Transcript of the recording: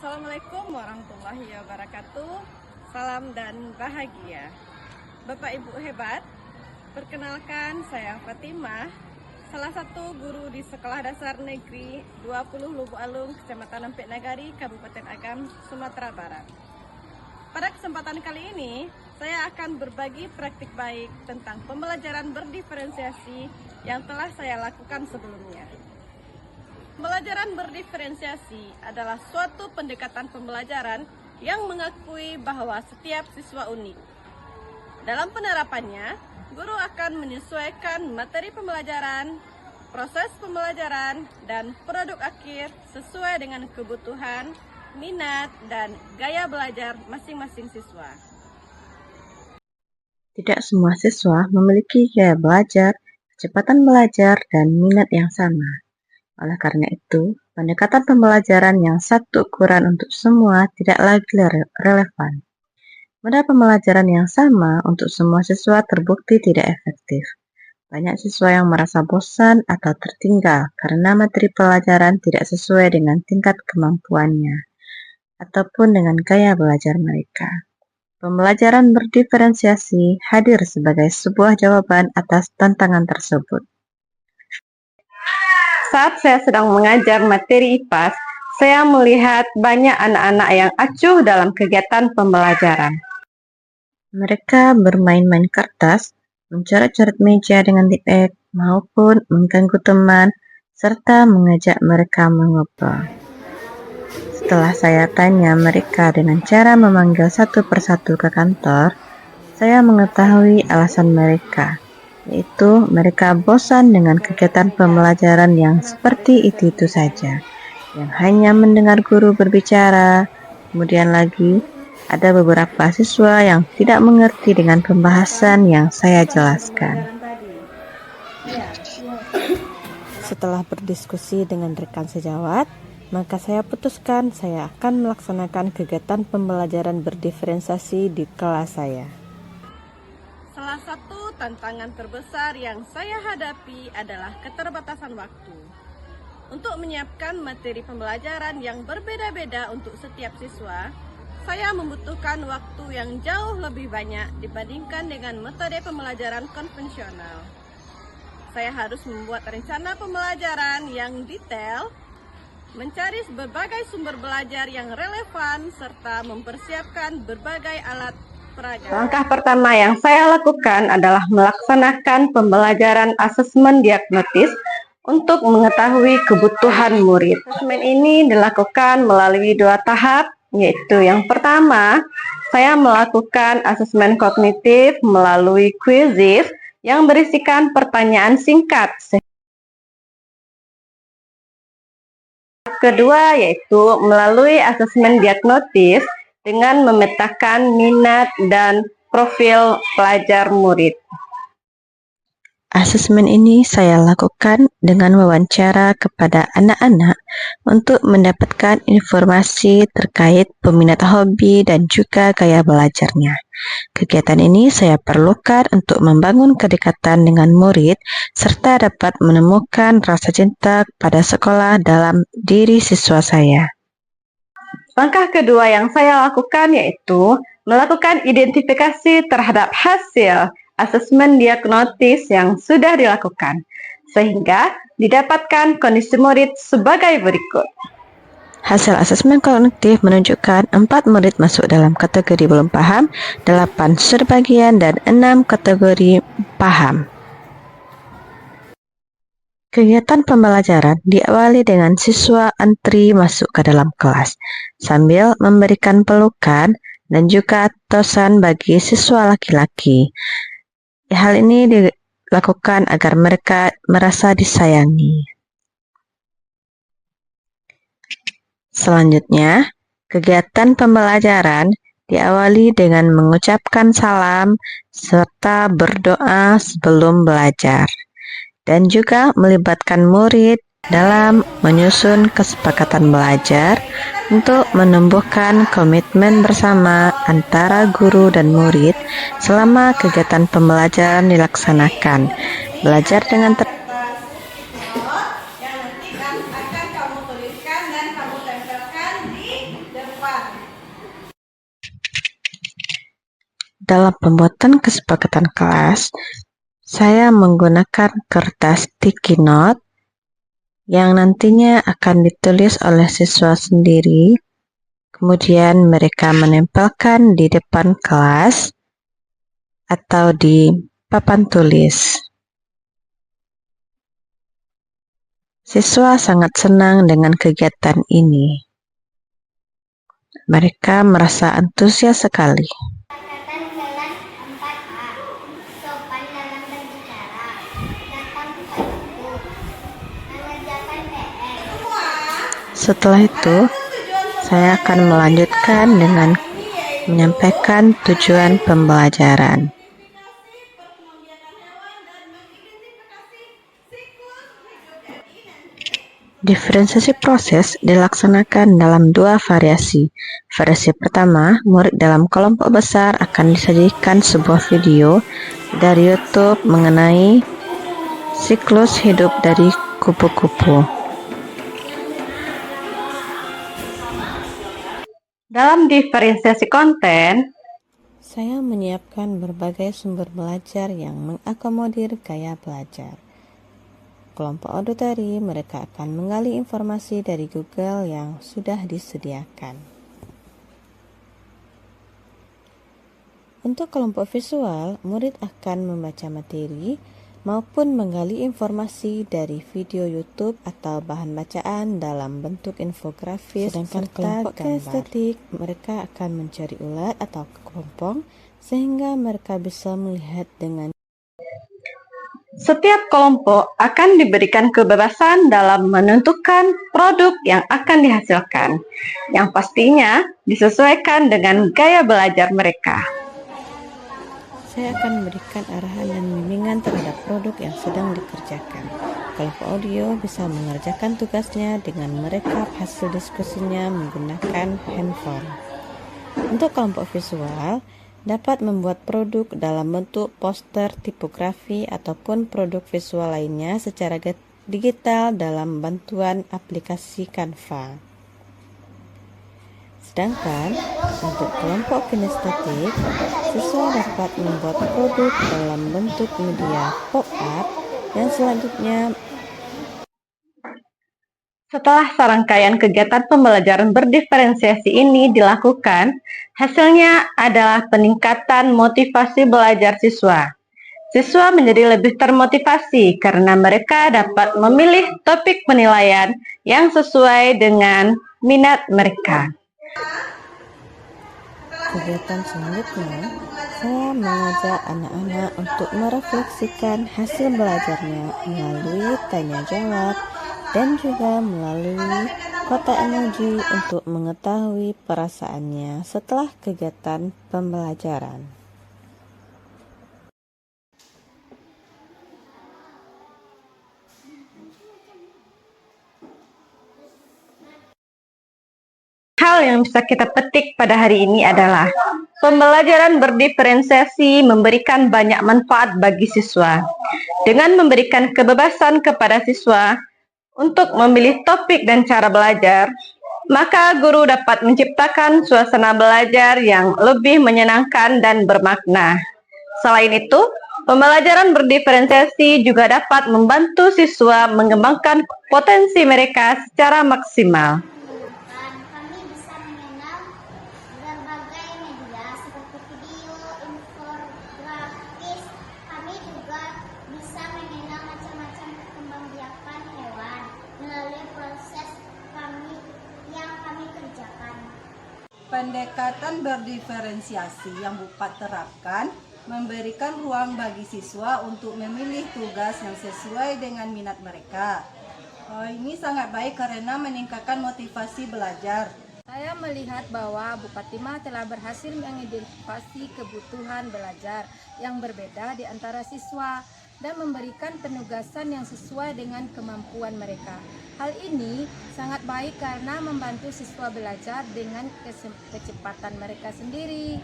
Assalamualaikum warahmatullahi wabarakatuh. Salam dan bahagia. Bapak Ibu hebat, perkenalkan saya Fatimah, salah satu guru di Sekolah Dasar Negeri 20 Lubuk Alung, Kecamatan Empik Nagari, Kabupaten Agam, Sumatera Barat. Pada kesempatan kali ini, saya akan berbagi praktik baik tentang pembelajaran berdiferensiasi yang telah saya lakukan sebelumnya. Pembelajaran berdiferensiasi adalah suatu pendekatan pembelajaran yang mengakui bahwa setiap siswa unik. Dalam penerapannya, guru akan menyesuaikan materi pembelajaran, proses pembelajaran, dan produk akhir sesuai dengan kebutuhan, minat, dan gaya belajar masing-masing siswa. Tidak semua siswa memiliki gaya belajar, kecepatan belajar, dan minat yang sama. Oleh karena itu, pendekatan pembelajaran yang satu ukuran untuk semua tidak lagi relevan. Metode pembelajaran yang sama untuk semua siswa terbukti tidak efektif. Banyak siswa yang merasa bosan atau tertinggal karena materi pelajaran tidak sesuai dengan tingkat kemampuannya ataupun dengan gaya belajar mereka. Pembelajaran berdiferensiasi hadir sebagai sebuah jawaban atas tantangan tersebut. Saat saya sedang mengajar materi IPAS, saya melihat banyak anak-anak yang acuh dalam kegiatan pembelajaran. Mereka bermain-main kertas, mencoret-coret meja dengan tipek, maupun mengganggu teman, serta mengajak mereka mengobrol. Setelah saya tanya mereka dengan cara memanggil satu persatu ke kantor, saya mengetahui alasan mereka, yaitu mereka bosan dengan kegiatan pembelajaran yang seperti itu saja, yang hanya mendengar guru berbicara. Kemudian lagi, ada beberapa siswa yang tidak mengerti dengan pembahasan yang saya jelaskan. Setelah berdiskusi dengan rekan sejawat, maka saya putuskan saya akan melaksanakan kegiatan pembelajaran berdiferensiasi di kelas saya. Salah satu tantangan terbesar yang saya hadapi adalah keterbatasan waktu. Untuk menyiapkan materi pembelajaran yang berbeda-beda untuk setiap siswa, saya membutuhkan waktu yang jauh lebih banyak dibandingkan dengan metode pembelajaran konvensional. Saya harus membuat rencana pembelajaran yang detail, mencari berbagai sumber belajar yang relevan, serta mempersiapkan berbagai alat peraga. Langkah pertama yang saya lakukan adalah melaksanakan pembelajaran asesmen diagnotis untuk mengetahui kebutuhan murid. Asesmen ini dilakukan melalui 2 tahap, yaitu yang pertama, saya melakukan asesmen kognitif melalui kuisis yang berisikan pertanyaan singkat. Kedua, yaitu melalui asesmen diagnotis dengan memetakan minat dan profil pelajar murid. Asesmen ini saya lakukan dengan wawancara kepada anak-anak untuk mendapatkan informasi terkait peminat hobi dan juga gaya belajarnya. Kegiatan ini saya perlukan untuk membangun kedekatan dengan murid serta dapat menemukan rasa cinta pada sekolah dalam diri siswa saya. Langkah kedua yang saya lakukan yaitu melakukan identifikasi terhadap hasil asesmen diagnotis yang sudah dilakukan, sehingga didapatkan kondisi murid sebagai berikut. Hasil asesmen kognitif menunjukkan 4 murid masuk dalam kategori belum paham, 8 sebagian, dan 6 kategori paham. Kegiatan pembelajaran diawali dengan siswa antri masuk ke dalam kelas, sambil memberikan pelukan dan juga tosan bagi siswa laki-laki. Hal ini dilakukan agar mereka merasa disayangi. Selanjutnya, kegiatan pembelajaran diawali dengan mengucapkan salam serta berdoa sebelum belajar, dan juga melibatkan murid dalam menyusun kesepakatan belajar untuk menumbuhkan komitmen bersama antara guru dan murid selama kegiatan pembelajaran dilaksanakan. Belajar dengan yang nanti akan kamu tuliskan dan kamu tempelkan di dalam pembuatan kesepakatan kelas, saya menggunakan kertas sticky note yang nantinya akan ditulis oleh siswa sendiri. Kemudian mereka menempelkan di depan kelas atau di papan tulis. Siswa sangat senang dengan kegiatan ini. Mereka merasa antusias sekali. Catatan kelas 4A, sopan dalam berbicara, datang tepat waktu, mengerjakan PR. Setelah itu, saya akan melanjutkan dengan menyampaikan tujuan pembelajaran. Diferensiasi proses dilaksanakan dalam dua variasi. Variasi pertama, murid dalam kelompok besar akan disajikan sebuah video dari YouTube mengenai siklus hidup dari kupu-kupu. Dalam diferensiasi konten, Saya menyiapkan berbagai sumber belajar yang mengakomodir gaya belajar. Kelompok auditori, mereka akan menggali informasi dari Google yang sudah disediakan. Untuk kelompok visual, murid akan membaca materi maupun menggali informasi dari video YouTube atau bahan bacaan dalam bentuk infografis. Sedangkan kelompok kinestetik, mereka akan mencari ulat atau kepompong sehingga mereka bisa melihat dengan setiap kelompok akan diberikan kebebasan dalam menentukan produk yang akan dihasilkan, yang pastinya disesuaikan dengan gaya belajar mereka. Saya akan memberikan arahan dan bimbingan terhadap produk yang sedang dikerjakan. Kelompok audio bisa mengerjakan tugasnya dengan merekap hasil diskusinya menggunakan handphone. Untuk kelompok visual, dapat membuat produk dalam bentuk poster, tipografi, ataupun produk visual lainnya secara digital dalam bantuan aplikasi Canva. Sedangkan untuk kelompok kinestetik, siswa dapat membuat produk dalam bentuk media pop-up yang selanjutnya. Setelah serangkaian kegiatan pembelajaran berdiferensiasi ini dilakukan, hasilnya adalah peningkatan motivasi belajar siswa. Siswa menjadi lebih termotivasi karena mereka dapat memilih topik penilaian yang sesuai dengan minat mereka. Kegiatan selanjutnya, saya mengajak anak-anak untuk merefleksikan hasil belajarnya melalui tanya jawab dan juga melalui kotak emoji untuk mengetahui perasaannya setelah kegiatan pembelajaran. Hal yang bisa kita petik pada hari ini adalah pembelajaran berdiferensiasi memberikan banyak manfaat bagi siswa. Dengan memberikan kebebasan kepada siswa untuk memilih topik dan cara belajar, maka guru dapat menciptakan suasana belajar yang lebih menyenangkan dan bermakna. Selain itu, pembelajaran berdiferensiasi juga dapat membantu siswa mengembangkan potensi mereka secara maksimal. Kami bisa mengenal berbagai media seperti video, infografis. Kami juga bisa mengenal macam-macam perkembangbiakan hewan melalui proses yang kami kerjakan. Pendekatan berdiferensiasi yang Bupat terapkan memberikan ruang bagi siswa untuk memilih tugas yang sesuai dengan minat mereka. Ini sangat baik karena meningkatkan motivasi belajar. Saya melihat bahwa Bu Fatimah telah berhasil mengidentifikasi kebutuhan belajar yang berbeda di antara siswa dan memberikan penugasan yang sesuai dengan kemampuan mereka. Hal ini sangat baik karena membantu siswa belajar dengan kecepatan mereka sendiri.